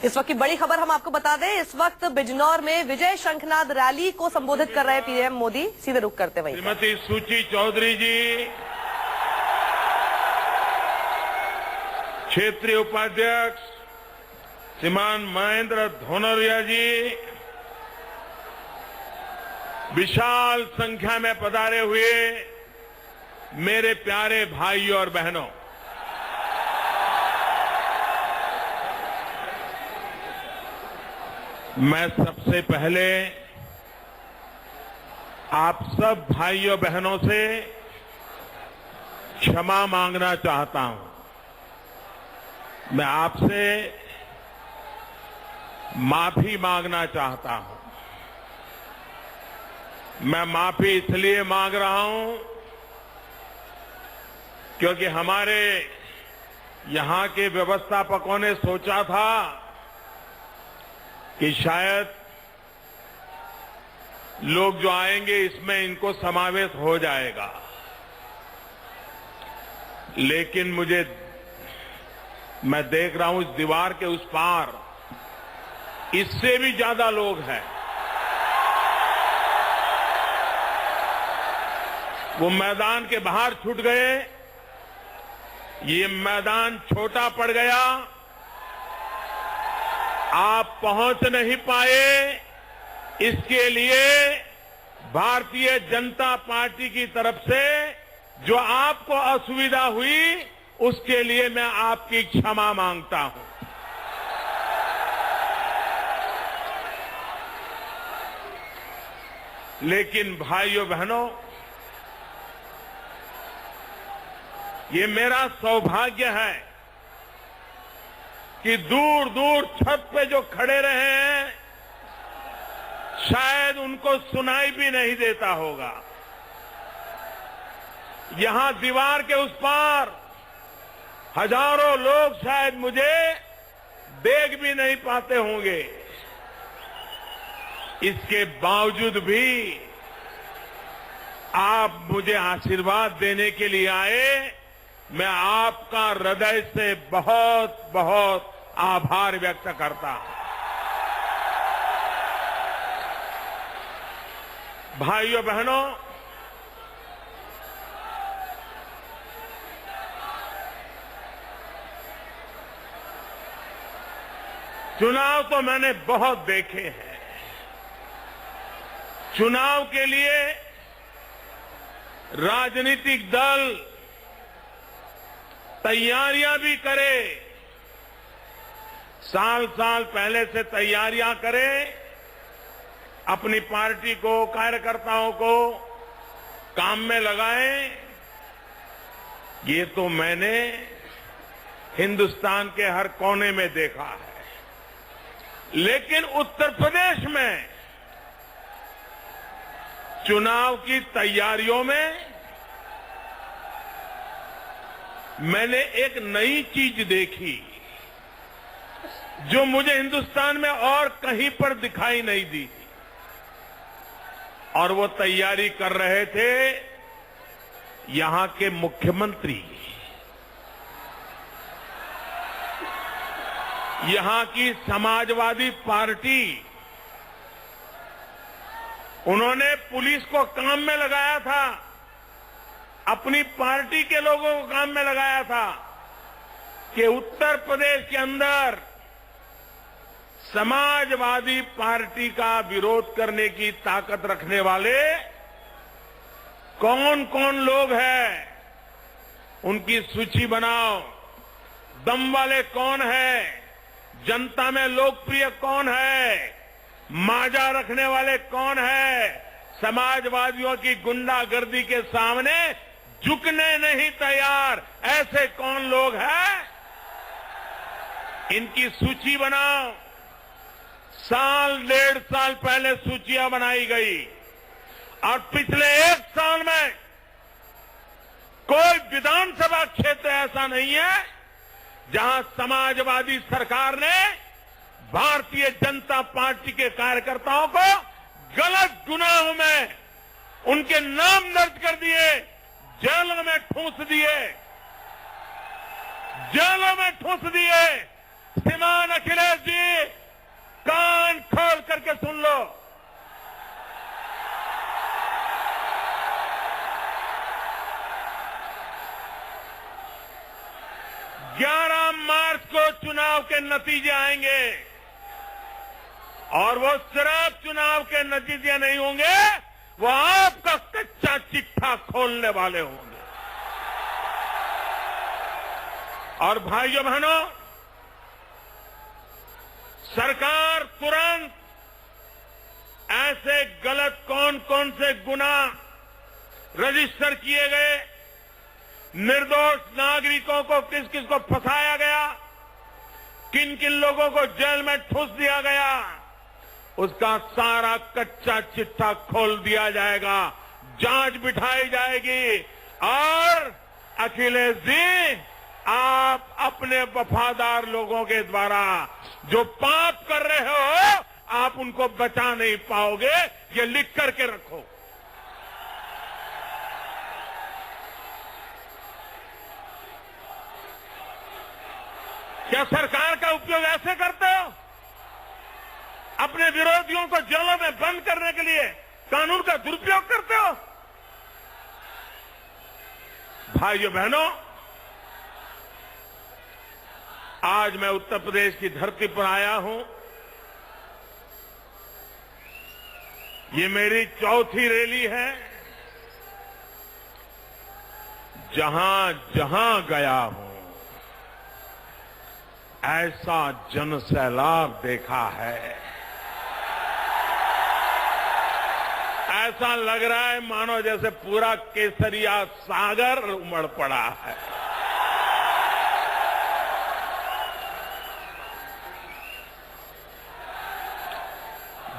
इस वक्त की बड़ी खबर हम आपको बता दें, इस वक्त बिजनौर में विजय शंखनाद रैली को संबोधित कर रहे पीएम मोदी। सीधे रुख करते वहीं श्रीमती सुची चौधरी जी, क्षेत्रीय उपाध्यक्ष श्रीमान महेंद्र धोनरिया जी, विशाल संख्या में पधारे हुए मेरे प्यारे भाइयों और बहनों, मैं सबसे पहले आप सब भाइयों बहनों से क्षमा मांगना चाहता हूं। मैं आपसे माफी मांगना चाहता हूं। मैं माफी इसलिए मांग रहा हूं क्योंकि हमारे यहां के व्यवस्थापकों ने सोचा था कि शायद लोग जो आएंगे इसमें इनको समावेश हो जाएगा, लेकिन मैं देख रहा हूं इस दीवार के उस पार इससे भी ज्यादा लोग हैं। वो मैदान के बाहर छूट गए, ये मैदान छोटा पड़ गया, आप पहुंच नहीं पाए। इसके लिए भारतीय जनता पार्टी की तरफ से जो आपको असुविधा हुई उसके लिए मैं आपकी क्षमा मांगता हूं। लेकिन भाइयों बहनों, ये मेरा सौभाग्य है कि दूर दूर छत पे जो खड़े रहे हैं शायद उनको सुनाई भी नहीं देता होगा। यहां दीवार के उस पार हजारों लोग शायद मुझे देख भी नहीं पाते होंगे। इसके बावजूद भी आप मुझे आशीर्वाद देने के लिए आए। मैं आपका हृदय से बहुत बहुत आभार व्यक्त करता हूं। भाइयों बहनों, चुनाव तो मैंने बहुत देखे हैं। चुनाव के लिए राजनीतिक दल तैयारियां भी करे, साल साल पहले से तैयारियां करे, अपनी पार्टी को, कार्यकर्ताओं को काम में लगाएं। ये तो मैंने हिंदुस्तान के हर कोने में देखा है, लेकिन उत्तर प्रदेश में चुनाव की तैयारियों में मैंने एक नई चीज देखी जो मुझे हिंदुस्तान में और कहीं पर दिखाई नहीं दी। और वो तैयारी कर रहे थे यहां के मुख्यमंत्री, यहां की समाजवादी पार्टी। उन्होंने पुलिस को काम में लगाया था, अपनी पार्टी के लोगों को काम में लगाया था कि उत्तर प्रदेश के अंदर समाजवादी पार्टी का विरोध करने की ताकत रखने वाले कौन कौन लोग हैं, उनकी सूची बनाओ। दम वाले कौन है, जनता में लोकप्रिय कौन है, माजा रखने वाले कौन है, समाजवादियों की गुंडागर्दी के सामने झुकने नहीं तैयार, ऐसे कौन लोग हैं, इनकी सूची बनाओ। साल डेढ़ साल पहले सूचियां बनाई गई और पिछले एक साल में कोई विधानसभा क्षेत्र ऐसा नहीं है जहां समाजवादी सरकार ने भारतीय जनता पार्टी के कार्यकर्ताओं को गलत गुनाहों में उनके नाम दर्ज कर दिए, जेलों में ठूंस दिए, जेलों में ठूंस दिए। श्रीमान अखिलेश जी, के नतीजे आएंगे और वो सिर्फ चुनाव के नतीजे नहीं होंगे, वो आपका कच्चा चिट्ठा खोलने वाले होंगे। और भाइयों बहनों, सरकार तुरंत ऐसे गलत कौन कौन से गुनाह रजिस्टर किए गए, निर्दोष नागरिकों को किस किस को फंसाया गया, किन किन लोगों को जेल में ठूस दिया गया, उसका सारा कच्चा चिट्ठा खोल दिया जाएगा, जांच बिठाई जाएगी। और अखिलेश जी, आप अपने वफादार लोगों के द्वारा जो पाप कर रहे हो, आप उनको बचा नहीं पाओगे, ये लिख करके रखो। क्या सरकार का उपयोग ऐसे करते हो? अपने विरोधियों को जेलों में बंद करने के लिए कानून का दुरुपयोग करते हो? भाइयों बहनों, आज मैं उत्तर प्रदेश की धरती पर आया हूं। ये मेरी चौथी रैली है। जहां जहां गया हूं, ऐसा जनसैलाब देखा है, ऐसा लग रहा है मानो जैसे पूरा केसरिया सागर उमड़ पड़ा है।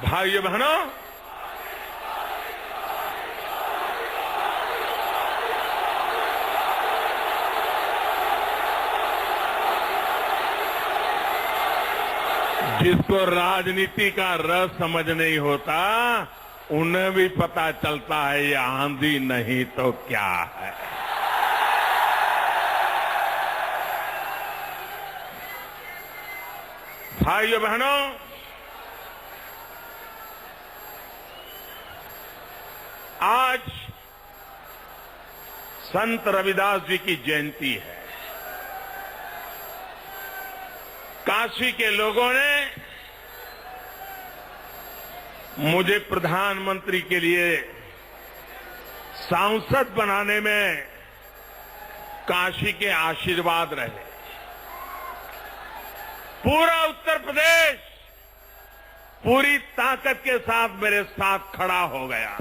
भाइयों बहनों, जिसको राजनीति का रस समझ नहीं होता, उन्हें भी पता चलता है ये आंधी नहीं तो क्या है। भाइयों बहनों, आज संत रविदास जी की जयंती है। काशी के लोगों ने मुझे प्रधानमंत्री के लिए सांसद बनाने में काशी के आशीर्वाद रहे। पूरा उत्तर प्रदेश पूरी ताकत के साथ मेरे साथ खड़ा हो गया।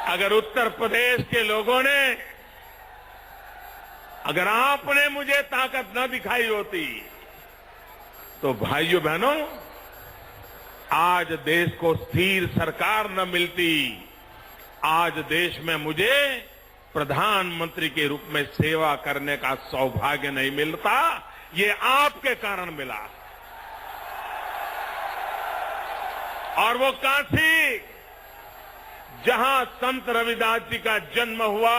अगर उत्तर प्रदेश के लोगों ने, अगर आपने मुझे ताकत न दिखाई होती, तो भाइयों बहनों, आज देश को स्थिर सरकार न मिलती, आज देश में मुझे प्रधानमंत्री के रूप में सेवा करने का सौभाग्य नहीं मिलता। ये आपके कारण मिला। और वो काशी, जहां संत रविदास जी का जन्म हुआ,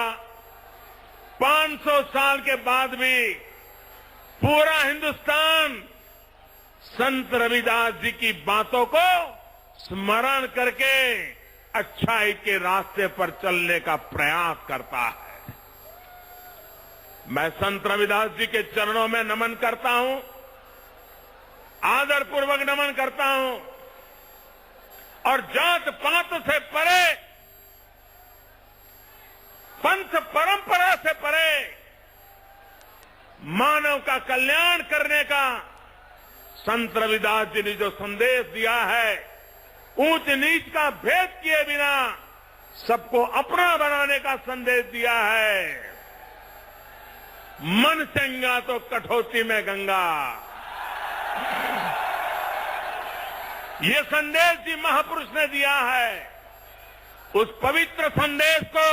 500 साल के बाद भी पूरा हिंदुस्तान संत रविदास जी की बातों को स्मरण करके अच्छाई के रास्ते पर चलने का प्रयास करता है। मैं संत रविदास जी के चरणों में नमन करता हूं, आदरपूर्वक नमन करता हूं, और जात पात से परे, पंथ परंपरा से परे मानव का कल्याण करने का संत रविदास जी ने जो संदेश दिया है, ऊंच नीच का भेद किए बिना सबको अपना बनाने का संदेश दिया है। मन चंगा तो कठौती में गंगा, ये संदेश जी महापुरुष ने दिया है। उस पवित्र संदेश को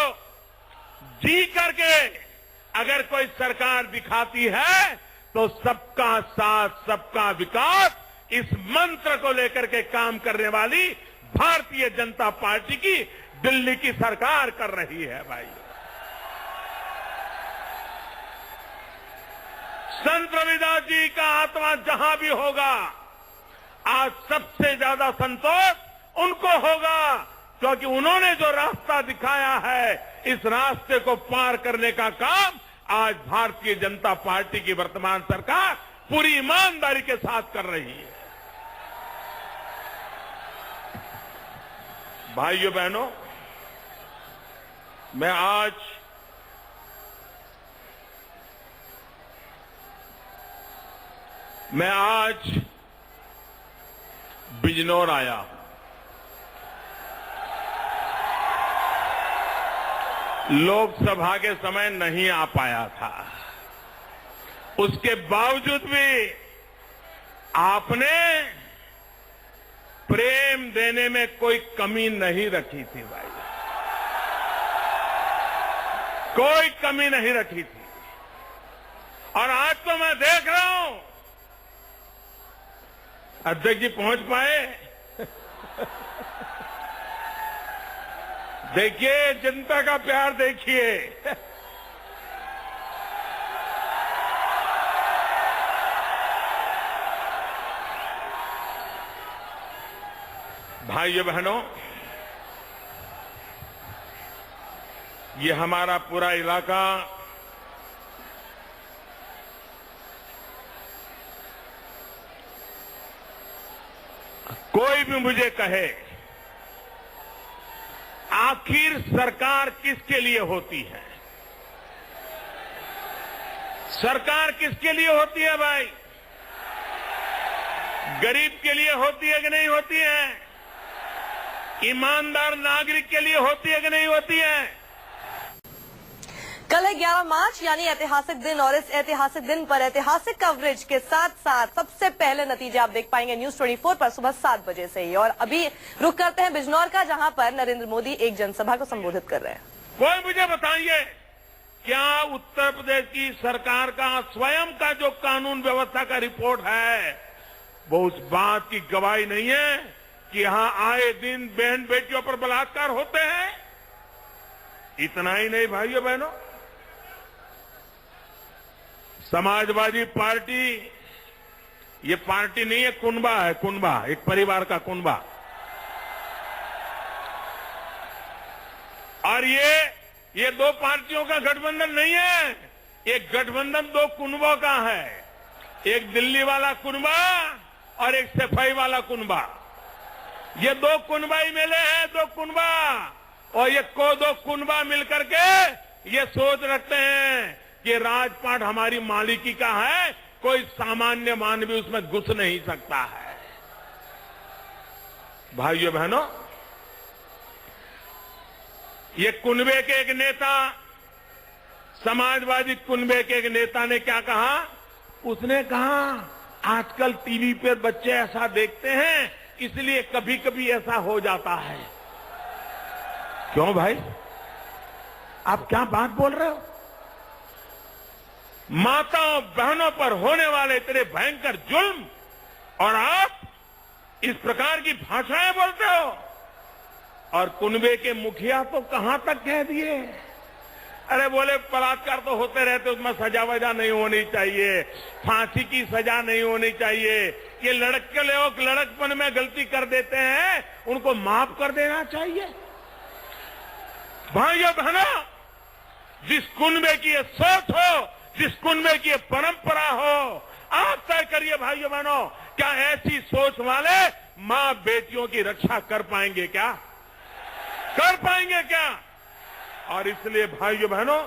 जी करके अगर कोई सरकार दिखाती है, तो सबका साथ सबका विकास, इस मंत्र को लेकर के काम करने वाली भारतीय जनता पार्टी की दिल्ली की सरकार कर रही है। भाई, संत रविदास जी का आत्मा जहां भी होगा, आज सबसे ज्यादा संतोष उनको होगा, क्योंकि उन्होंने जो रास्ता दिखाया है, इस रास्ते को पार करने का काम आज भारतीय जनता पार्टी की वर्तमान सरकार पूरी ईमानदारी के साथ कर रही है। भाइयों बहनों, मैं आज बिजनौर आया हूं। लोकसभा के समय नहीं आ पाया था, उसके बावजूद भी आपने प्रेम देने में कोई कमी नहीं रखी थी भाई, कोई कमी नहीं रखी थी। और आज तो मैं देख रहा हूं अध्यक्ष जी पहुंच पाए। देखिए जनता का प्यार देखिए। भाइयों बहनों, ये हमारा पूरा इलाका कोई भी मुझे कहे आखिर सरकार किसके लिए होती है? सरकार किसके लिए होती है भाई? गरीब के लिए होती है कि नहीं होती है? ईमानदार नागरिक के लिए होती है कि नहीं होती है? कल है 11 मार्च यानी ऐतिहासिक दिन, और इस ऐतिहासिक दिन पर ऐतिहासिक कवरेज के साथ साथ सबसे पहले नतीजे आप देख पाएंगे न्यूज 24 पर सुबह 7 बजे से ही। और अभी रुक करते हैं बिजनौर का, जहां पर नरेंद्र मोदी एक जनसभा को संबोधित कर रहे हैं। कोई मुझे बताइए, क्या उत्तर प्रदेश की सरकार का स्वयं का जो कानून व्यवस्था का रिपोर्ट है वो उस बात की गवाही नहीं है कि यहां आए दिन बहन बेटियों पर बलात्कार होते हैं? इतना ही नहीं भाइयों बहनों, समाजवादी पार्टी, ये पार्टी नहीं है, कुनबा है, कुनबा, एक परिवार का कुनबा। और ये दो पार्टियों का गठबंधन नहीं है, एक गठबंधन दो कुनबों का है। एक दिल्ली वाला कुनबा और एक सफाई वाला कुनबा। ये दो कुनबा ही मिले हैं, दो कुनबा, और ये दो कुनबा मिलकर के ये सोच रखते हैं कि राजपाट हमारी मालिकी का है, कोई सामान्य मानवी उसमें घुस नहीं सकता है। भाइयों बहनों, ये कुनबे के एक नेता, समाजवादी कुनबे के एक नेता ने क्या कहा? उसने कहा आजकल टीवी पर बच्चे ऐसा देखते हैं इसलिए कभी कभी ऐसा हो जाता है। क्यों भाई, आप क्या बात बोल रहे हो? माताओं बहनों पर होने वाले इतने भयंकर जुल्म और आप इस प्रकार की भाषाएं बोलते हो? और कुनबे के मुखिया तो कहां तक कह दिए, अरे बोले बलात्कार तो होते रहते, उसमें सजा वजा नहीं होनी चाहिए, फांसी की सजा नहीं होनी चाहिए, ये लड़के लोग लड़कपन में गलती कर देते हैं, उनको माफ कर देना चाहिए। भाइयों बहनों, जिस कुनबे की ये सोच हो, जिस कुनबे की ये परंपरा हो, आप तय करिए भाइयों बहनों, क्या ऐसी सोच वाले मां बेटियों की रक्षा कर पाएंगे क्या? कर पाएंगे क्या? और इसलिए भाइयों बहनों,